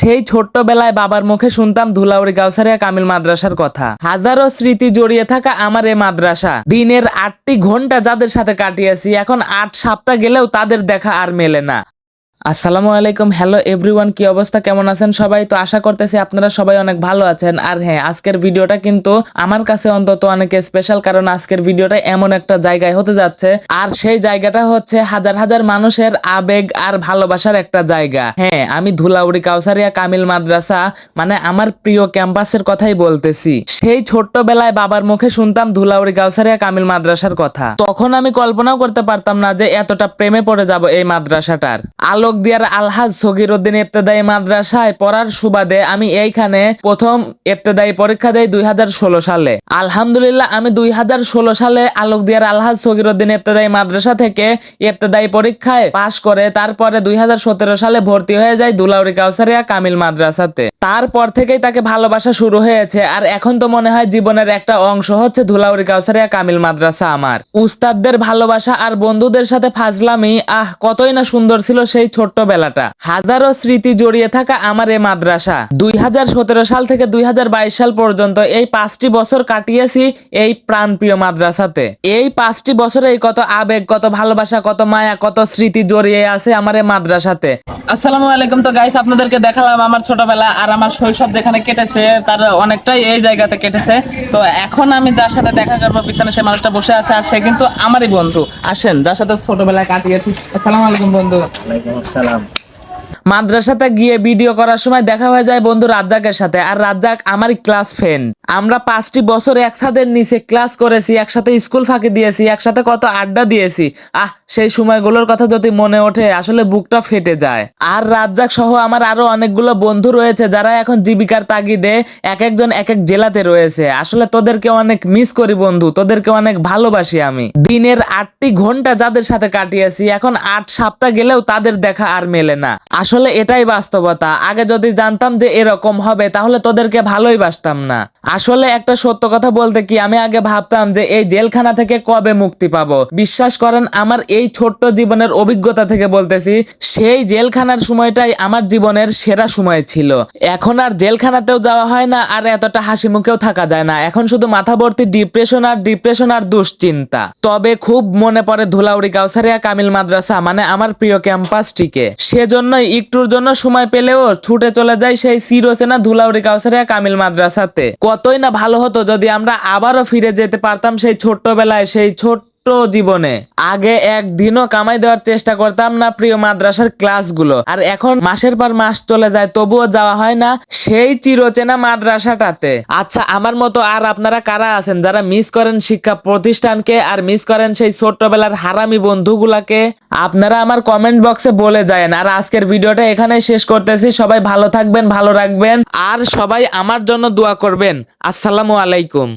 সেই ছোট্টবেলায় বাবার মুখে শুনতাম ধুলাউড়ি গাউছারিয়া কামিল মাদ্রাসার কথা। হাজারো স্মৃতি জড়িয়ে থাকা আমার এই মাদ্রাসা, দিনের 8টি ঘন্টা যাদের সাথে কাটিয়েছি, এখন 8 সপ্তাহ গেলেও তাদের দেখা আর মেলে না। আসসালামু আলাইকুম, হ্যালো এভরিওয়ান, কি অবস্থা, কেমন আছেন সবাই? তো আশা করতেছি আপনারা সবাই অনেক ভালো আছেন। আর হ্যাঁ, আজকের ভিডিওটা কিন্তু আমার কাছে অন্তত অনেক স্পেশাল, কারণ আজকের ভিডিওটা এমন একটা জায়গায় হতে যাচ্ছে, আর সেই জায়গাটা হচ্ছে হাজার হাজার মানুষের আবেগ আর ভালোবাসার একটা জায়গা। হ্যাঁ, আমি ধুলাউড়ি কাউছারিয়া কামিল মাদ্রাসা মানে আমার প্রিয় ক্যাম্পাসের কথাই বলতেছি। সেই ছোট্টবেলায় বাবার মুখে শুনতাম ধুলাউড়ি কাউছারিয়া কামিল মাদ্রাসার কথা। তখন আমি কল্পনাও করতে পারতাম না যে এতটা প্রেমে পড়ে যাব এই মাদ্রাসাটার। আলোকদিয়ার আলহাজ সগীরউদ্দিন ইবতেদায়ী মাদ্রাসায় পড়ার সুবাদে আমি এইখানে প্রথম ইবতেদায়ী পরীক্ষা দেই 2016 সালে। আলহামদুলিল্লাহ, আমি 2016 সালে আলোকদিয়ার আলহাজ সগীরউদ্দিন ইবতেদায়ী মাদ্রাসা থেকে ইবতেদায়ী পরীক্ষায় পাশ করে তারপরে 2017 সালে ভর্তি হয়ে যায় ধুলাউড়ি কাউছারিয়া কামিল মাদ্রাসাতে। তারপর থেকেই তাকে ভালোবাসা শুরু হয়েছে, আর এখন তো মনে হয় জীবনের একটা অংশ হচ্ছে ধুলাউড়ি কাউছারিয়া কামিল মাদ্রাসা আমার। উস্তাদদের ভালোবাসা আর বন্ধুদের সাথে ফাজলামি, কতই না সুন্দর ছিল সেই ছোট্টবেলাটা। হাজারো স্মৃতি জড়িয়ে থাকা আমার এই মাদ্রাসা। 2017 সাল থেকে 2022 সাল পর্যন্ত এই 5টি বছর কাটিয়েছি এই প্রাণপ্রিয় মাদ্রাসাতে। এই 5টি বছরে কত আবেগ, কত ভালোবাসা, কত মায়া, কত স্মৃতি জড়িয়ে আছে আমার এই মাদ্রাসাতে। আসসালামু আলাইকুম। তো গাইস, আপনাদেরকে দেখালাম আমার ছোটবেলা আর আমার শৈশব যেখানে কেটেছে তার অনেকটাই এই জায়গাতে কেটেছে। তো এখন আমি যার সাথে দেখা করবো পিছনে সেই মানুষটা বসে আছে, আর সে কিন্তু আমারই বন্ধু। আসেন, যার সাথে ছোটবেলায় কাটিয়েছি। আসসালামু আলাইকুম বন্ধু। ওয়ালাইকুম আসসালাম। মাদ্রাসাতে গিয়ে ভিডিও করার সময় দেখা হয়ে যায় বন্ধু রাজ্জাকের সাথে, আর রাজ্জাক আমার ক্লাস ফ্রেন্ড। আমরা 5টি বছর একসাথে নিচে ক্লাস করেছি, একসাথে স্কুল ফাঁকি দিয়েছি, একসাথে কত আড্ডা দিয়েছি। সেই সময়গুলোর কথা যদি মনে ওঠে আসলে বুকটা ফেটে যায়। আর রাজ্জাক সহ আমার আরো অনেকগুলো বন্ধু রয়েছে যারা এখন জীবিকার তাগিদে এক একজন এক এক জেলাতে রয়েছে। আসলে তোদেরকে অনেক মিস করি বন্ধু, তোদেরকে অনেক ভালোবাসি আমি। দিনের 8টি ঘন্টা যাদের সাথে কাটিয়েছি, এখন 8 সপ্তাহ গেলেও তাদের দেখা আর মেলে না। আসলে এটাই বাস্তবতা। আগে যদি জানতাম যে এরকম হবে তাহলে তোদেরকে ভালোই বাসতাম না। আসলে একটা সত্য কথা বলতে কি, আমি আগে ভাবতাম যে এই জেলখানা থেকে কবে মুক্তি পাবো। বিশ্বাস করেন, আমার এই ছোট্ট জীবনের অভিজ্ঞতা থেকে বলতেছি, সেই জেলখানার সময়টাই আমার জীবনের সেরা সময় ছিল। এখন আর জেলখানাতেও যাওয়া হয় না, আর এতটা হাসি মুখেও থাকা যায় না। এখন শুধু মাথা ভর্তি ডিপ্রেশন আর দুশ্চিন্তা। তবে খুব মনে পড়ে ধুলাউড়ি কাউছারিয়া কামিল মাদ্রাসা মানে আমার প্রিয় ক্যাম্পাসটিকে। সেজন্যই একটুর জন্য সময় পেলেও ছুটে চলে যায় সেই চিরচেনা ধুলাউড়ি কাউছারিয়া কামিল মাদ্রাসাতে। কতই না ভালো হতো যদি আমরা আবারও ফিরে যেতে পারতাম সেই ছোট্টবেলায়, সেই ছোট্ট জীবনে। আগে একদিনও কামাই দেওয়ার চেষ্টা করতাম না প্রিয় মাদ্রাসার ক্লাসগুলো, আর এখন মাসের পর মাস চলে যায় তবুও যাওয়া হয় না সেই চিরচেনা মাদ্রাসাটাতে। আচ্ছা, আমার মতো আর আপনারা কারা আছেন যারা মিস করেন শিক্ষা প্রতিষ্ঠানকে আর মিস করেন সেই ছোট্টবেলার হারামি বন্ধুগুলাকে? আপনারা আমার কমেন্ট বক্সে বলে যায়েন। আর আজকের ভিডিওটা এখানে শেষ করতেছি। সবাই ভালো থাকবেন, ভালো রাখবেন, আর সবাই আমার জন্য দোয়া করবেন। আসসালামু আলাইকুম।